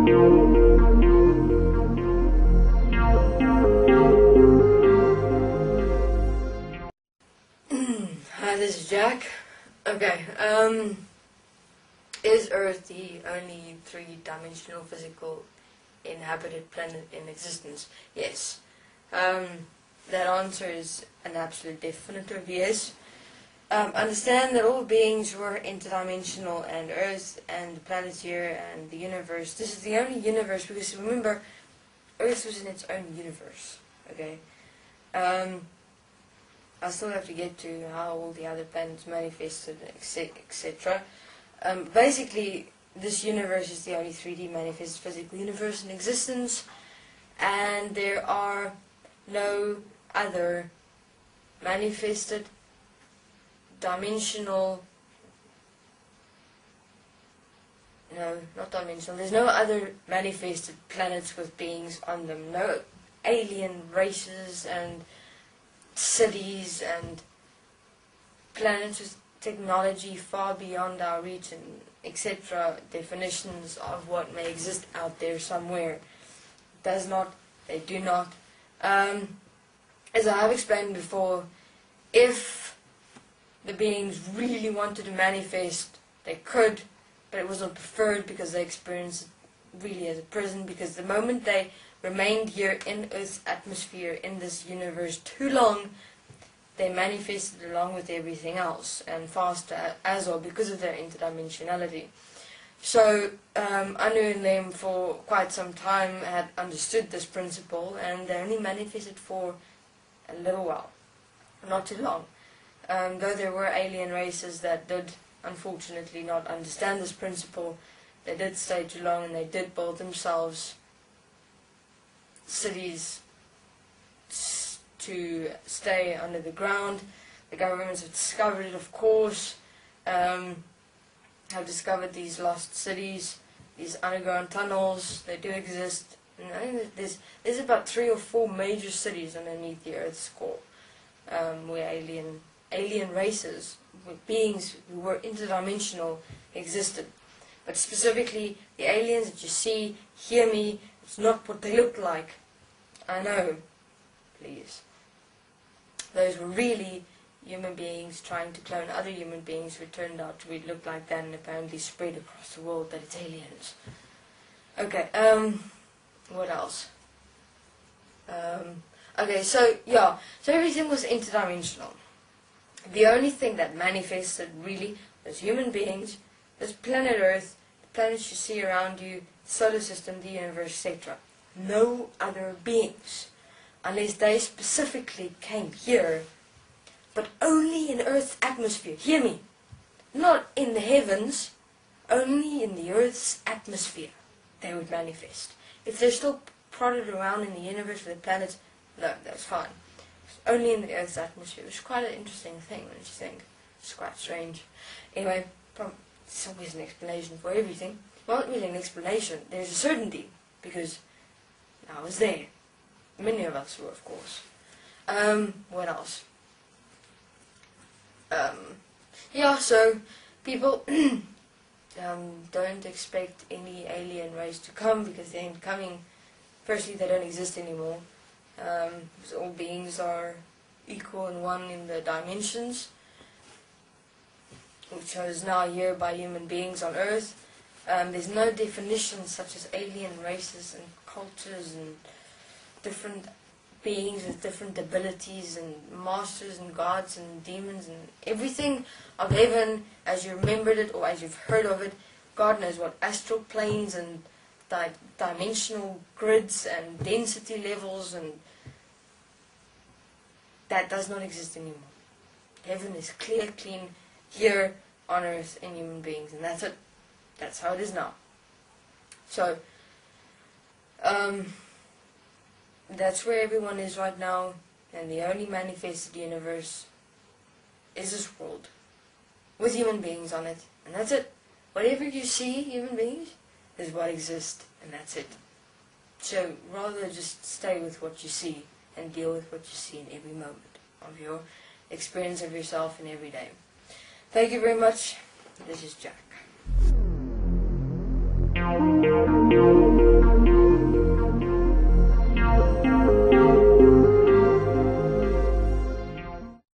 Hi, this is Jack. Okay, is Earth the only three-dimensional physical inhabited planet in existence? Yes. That answer is an absolute definitive yes. Understand that all beings were interdimensional, and Earth and the planets here and the universe, this is the only universe, because remember, Earth was in its own universe, okay? I still have to get to how all the other planets manifested, etc. Basically, this universe is the only 3D manifest physical universe in existence, and there are no other manifested dimensional, no, not dimensional, there's no other manifested planets with beings on them, no alien races and cities and planets with technology far beyond our reach and etc. definitions of what may exist out there somewhere. Does not, they do not. As I have explained before, if the beings really wanted to manifest, they could, but it was not preferred because they experienced it really as a prison, because the moment they remained here in Earth's atmosphere, in this universe too long, they manifested along with everything else, and faster as well, because of their interdimensionality. So, Anu and them for quite some time had understood this principle, and they only manifested for a little while, not too long. Though there were alien races that did, unfortunately, not understand this principle, they did stay too long, and they did build themselves cities to stay under the ground. The governments have discovered it, of course, have discovered these lost cities, these underground tunnels. They do exist, and I think that there's about 3 or 4 major cities underneath the Earth's core, where alien races, with beings who were interdimensional, existed. But specifically, the aliens that you see, hear me, it's not what they look like. I know, please. Those were really human beings trying to clone other human beings who turned out to look like that, and apparently spread across the world that it's aliens. Okay, what else? Okay, so, yeah, so everything was interdimensional. The only thing that manifested really was human beings, this planet Earth, the planets you see around you, the solar system, the universe, etc. No other beings, unless they specifically came here, but only in Earth's atmosphere. Hear me, not in the heavens, only in the Earth's atmosphere they would manifest. If they're still prodded around in the universe with the planets, no, that's fine. It's only in the Earth's atmosphere, which is quite an interesting thing when you think. It's quite strange. Anyway, there's always an explanation for everything. Well, not really an explanation, there's a certainty, because I was there. Many of us were, of course. What else? Yeah, so people don't expect any alien race to come, because they ain't coming. Firstly, they don't exist anymore. Because all beings are equal and one in the dimensions, which is now here by human beings on Earth. There's no definitions such as alien races and cultures and different beings with different abilities and masters and gods and demons and everything of heaven as you remembered it or as you've heard of it. God knows what, astral planes and dimensional grids and density levels, and that does not exist anymore. Heaven is clear, clean, here on Earth in human beings, and that's it. That's how it is now. So, that's where everyone is right now, and the only manifested universe is this world, with human beings on it, and that's it. Whatever you see, human beings, is what exists, and that's it. So, rather just stay with what you see, and deal with what you see in every moment of your experience of yourself in every day. Thank you very much. This is Jack.